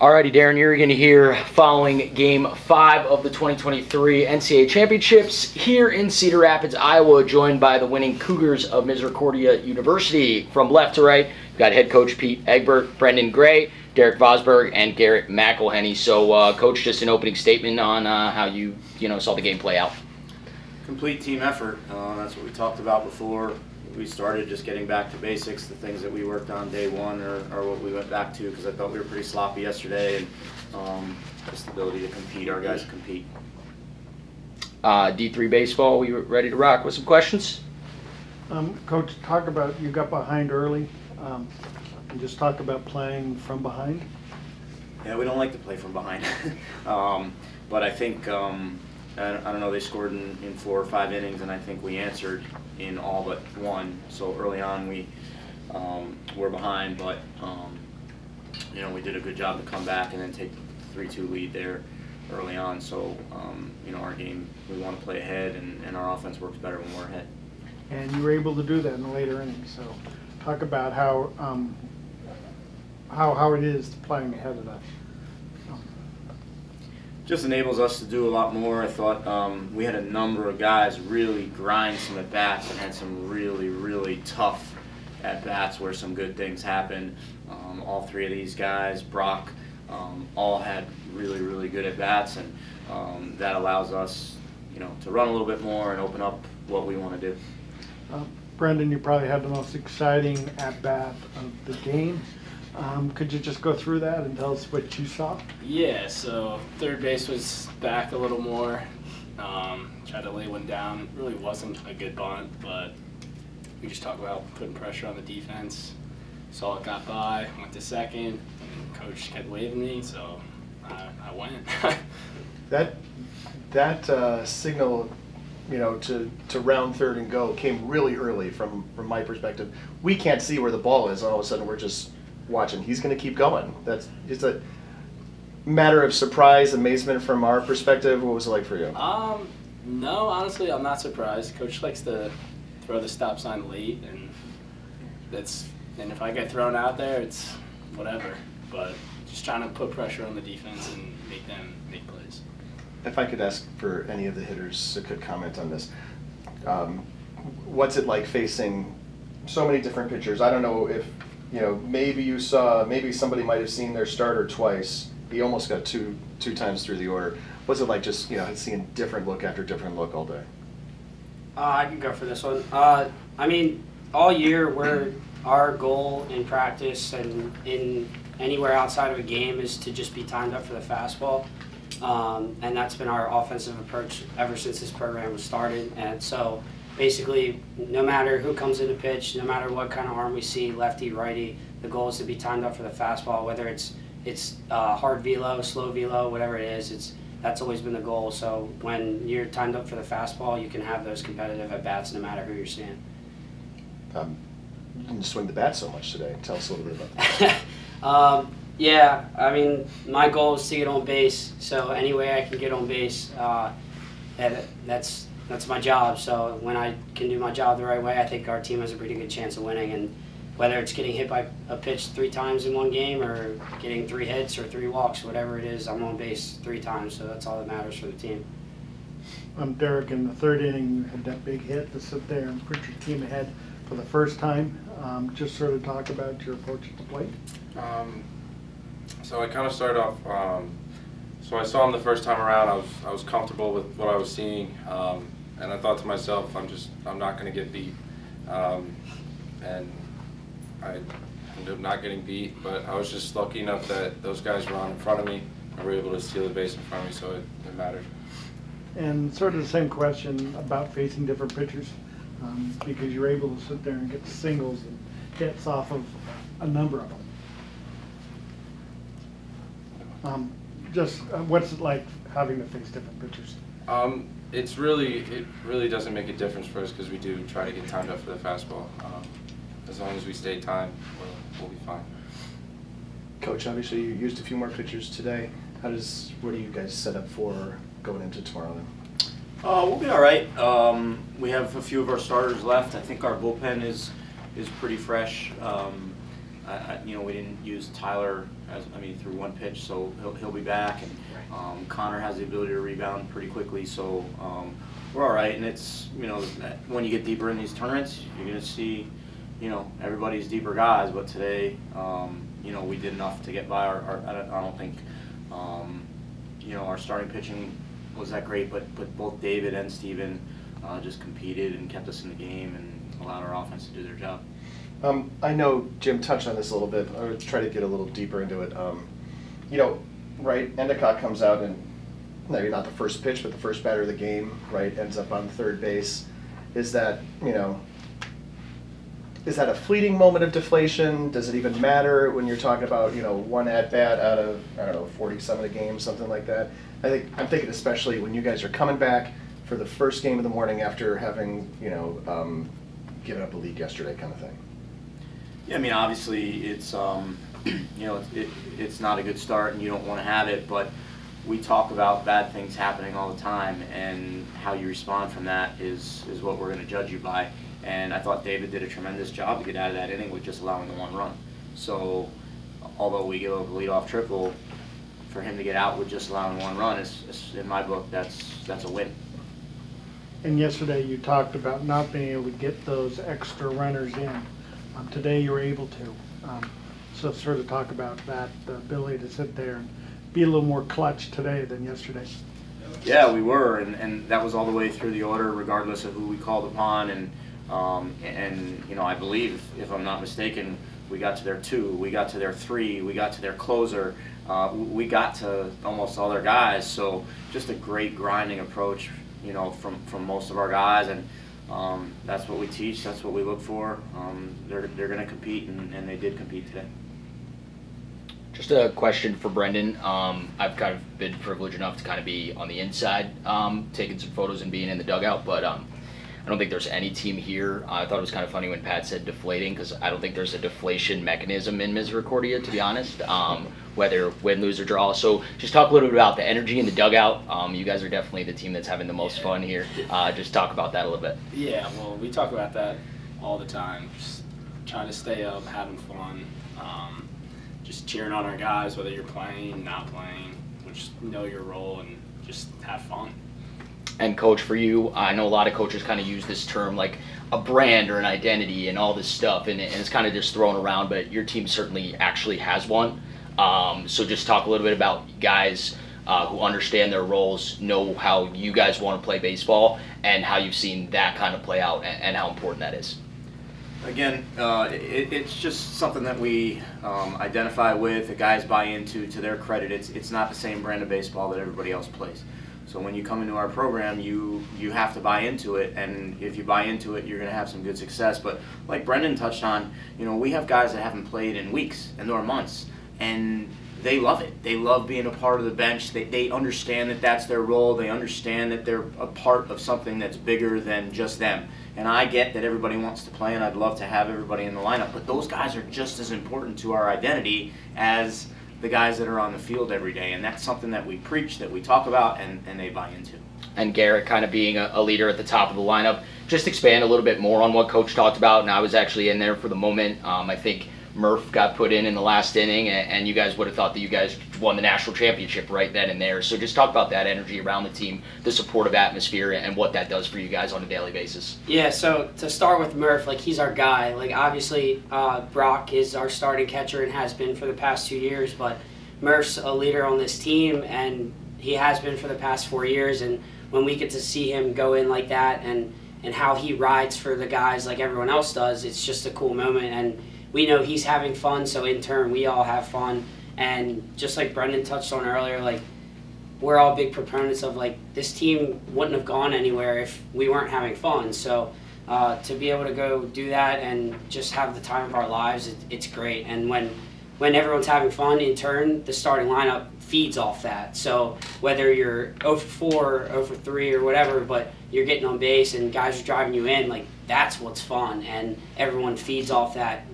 Alrighty, Darren, you're going to hear following Game 5 of the 2023 NCAA Championships here in Cedar Rapids, Iowa, joined by the winning Cougars of Misericordia University. From left to right, we've got head coach Pete Egbert, Brendan Gray, Derek Vosberg, and Garrett McElhenney. So, Coach, just an opening statement on how you saw the game play out. Complete team effort. That's what we talked about before we started, just getting back to basics. The things that we worked on day one are what we went back to, because I thought we were pretty sloppy yesterday, and just the ability to compete. Our guys compete. D3 baseball, we ready to rock with some questions? Coach, talk about, you got behind early, and just talk about playing from behind. Yeah, we don't like to play from behind. But I think, I don't know, they scored in 4 or 5 innings, and I think we answered in all but one. So early on we were behind, but we did a good job to come back and then take the 3-2 lead there early on. So our game, we want to play ahead, and our offense works better when we're ahead. And you were able to do that in the later innings. So talk about how it is playing ahead of that. Just enables us to do a lot more. I thought we had a number of guys really grind some at-bats and had some really, really tough at-bats where some good things happened. All 3 of these guys, Brock, all had really, really good at-bats, and that allows us to run a little bit more and open up what we want to do. Brendan, you probably had the most exciting at-bat of the game. Could you just go through that and tell us what you saw? Yeah, so third base was back a little more. Tried to lay one down. It really wasn't a good bunt, but we just talked about putting pressure on the defense. Saw it got by, went to second, and coach kept waving me, so I went. That signal, to round third and go came really early from my perspective. We can't see where the ball is, and all of a sudden we're just watching. He's going to keep going. That's just a matter of surprise, amazement from our perspective. What was it like for you? No, honestly, I'm not surprised. Coach likes to throw the stop sign late, and if I get thrown out there, it's whatever. But just trying to put pressure on the defense and make them make plays. If I could ask for any of the hitters that could comment on this, what's it like facing so many different pitchers? I don't know if maybe somebody might have seen their starter twice. He almost got two times through the order. What's it like just seeing different look after different look all day? I can go for this one. I mean, all year our goal in practice and in anywhere outside of a game is to just be timed up for the fastball. And that's been our offensive approach ever since this program was started. And so basically, no matter who comes in to pitch, no matter what kind of arm we see, lefty, righty, the goal is to be timed up for the fastball, whether it's hard velo, slow velo, whatever it is. That's always been the goal. So when you're timed up for the fastball, you can have those competitive at-bats no matter who you're seeing. You didn't swing the bat so much today. Tell us a little bit about that. Yeah, I mean, my goal is to get on base. So any way I can get on base, that's my job. So when I can do my job the right way, I think our team has a pretty good chance of winning. And whether it's getting hit by a pitch 3 times in one game or getting 3 hits or 3 walks, whatever it is, I'm on base 3 times. So that's all that matters for the team. Derek, in the 3rd inning, you had that big hit to sit there and put your team ahead for the first time. Just sort of talk about your approach at the plate. So I kind of started off. So I saw him the first time around. I was comfortable with what I was seeing. And I thought to myself, I'm not going to get beat, and I ended up not getting beat. But I was just lucky enough that those guys were on in front of me and were able to steal the base in front of me, so it mattered. And sort of the same question about facing different pitchers, because you're able to sit there and get singles and hits off of a number of them. What's it like having to face different pitchers? It really doesn't make a difference for us because we do try to get timed up for the fastball. As long as we stay timed, we'll be fine. Coach, obviously you used a few more pitchers today. What are you guys set up for going into tomorrow then? We'll be all right. We have a few of our starters left. I think our bullpen is pretty fresh. we didn't use Tyler through one pitch, so he'll be back, and Connor has the ability to rebound pretty quickly, so we're all right. And it's when you get deeper in these tournaments, you're gonna see everybody's deeper guys, but today we did enough to get by. I don't think our starting pitching was that great, but both David and Steven just competed and kept us in the game and allowed our offense to do their job. I know Jim touched on this a little bit. I would try to get a little deeper into it. Right, Endicott comes out and maybe not the first pitch, but the first batter of the game, right, ends up on third base. Is that a fleeting moment of deflation? Does it even matter when you're talking about, one at-bat out of, 40-some of the games, something like that? I'm thinking especially when you guys are coming back for the first game of the morning after having, given up a lead yesterday kind of thing. Yeah, obviously it's, it's not a good start and you don't want to have it, but we talk about bad things happening all the time, and how you respond from that is what we're going to judge you by. And I thought David did a tremendous job to get out of that inning with just allowing the one run. So although we give up a leadoff triple, for him to get out with just allowing one run is in my book, that's a win. And yesterday you talked about not being able to get those extra runners in. Today you were able to. So sort of talk about that, the ability to sit there and be a little more clutch today than yesterday. Yeah, we were, and that was all the way through the order, regardless of who we called upon. And I believe, if I'm not mistaken, we got to their 2, we got to their 3, we got to their closer, we got to almost all their guys. So just a great grinding approach, from most of our guys, and that's what we teach, that's what we look for. They're going to compete, and they did compete today. Just a question for Brendan. I've kind of been privileged enough to kind of be on the inside, taking some photos and being in the dugout, but I don't think there's any team here. I thought it was kind of funny when Pat said deflating, because I don't think there's a deflation mechanism in Misericordia, to be honest, whether win, lose, or draw. So just talk a little bit about the energy in the dugout. You guys are definitely the team that's having the most fun here. Just talk about that a little bit. Yeah, well, we talk about that all the time. Just trying to stay up, having fun, just cheering on our guys, whether you're playing, not playing, just know your role and just have fun. And Coach, for you, I know a lot of coaches kind of use this term like a brand or an identity and all this stuff, and it's kind of just thrown around, but your team certainly actually has one. So just talk a little bit about guys who understand their roles, know how you guys want to play baseball, and how you've seen that kind of play out, and how important that is. Again, it's just something that we identify with, the guys buy into. To their credit, it's not the same brand of baseball that everybody else plays. So when you come into our program, you have to buy into it, and if you buy into it, you're going to have some good success. But like Brendan touched on, we have guys that haven't played in weeks and/or months, and they love it. They love being a part of the bench. They understand that that's their role. They understand that they're a part of something that's bigger than just them. And I get that everybody wants to play, and I'd love to have everybody in the lineup, but those guys are just as important to our identity as the guys that are on the field every day, and that's something that we preach, that we talk about, and they buy into. And Garrett kind of being a leader at the top of the lineup, just expand a little bit more on what Coach talked about, and I was actually in there for the moment. I think Murph got put in the last inning, and you guys would have thought that you guys won the national championship right then and there. So just talk about that energy around the team, the supportive atmosphere, and what that does for you guys on a daily basis. Yeah, so to start with Murph, he's our guy. Obviously, Brock is our starting catcher and has been for the past 2 years, but Murph's a leader on this team, and he has been for the past 4 years. And when we get to see him go in like that and how he rides for the guys like everyone else does, it's just a cool moment. And we know he's having fun, so in turn we all have fun. And just like Brendan touched on earlier, we're all big proponents of this team wouldn't have gone anywhere if we weren't having fun. So to be able to go do that and just have the time of our lives, it's great. And when everyone's having fun, in turn, the starting lineup feeds off that. So whether you're 0 for 4, 0 for 3, or whatever, but you're getting on base and guys are driving you in, that's what's fun. And everyone feeds off that,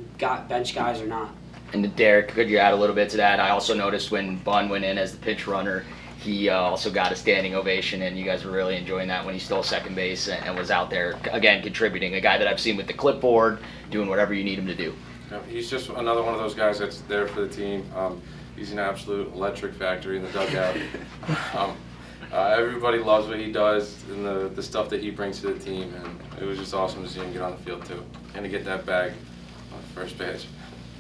bench guys or not. And Derek, could you add a little bit to that? I also noticed when Bunn went in as the pinch runner, he also got a standing ovation, and you guys were really enjoying that when he stole second base and was out there, again, contributing. A guy that I've seen with the clipboard, doing whatever you need him to do. He's just another one of those guys that's there for the team. He's an absolute electric factory in the dugout. Everybody loves what he does and the stuff that he brings to the team, and it was just awesome to see him get on the field too, and to get that bag on the first page.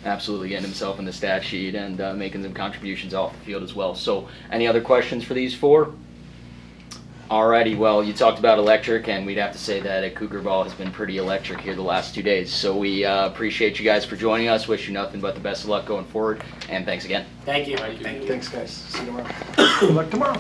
Absolutely, getting himself in the stat sheet and making some contributions off the field as well. So, any other questions for these four? Alrighty, well, you talked about electric, and we'd have to say that Cougar ball has been pretty electric here the last 2 days. So we appreciate you guys for joining us. Wish you nothing but the best of luck going forward, and thanks again. Thank you. Thanks, guys. See you tomorrow. Good luck tomorrow.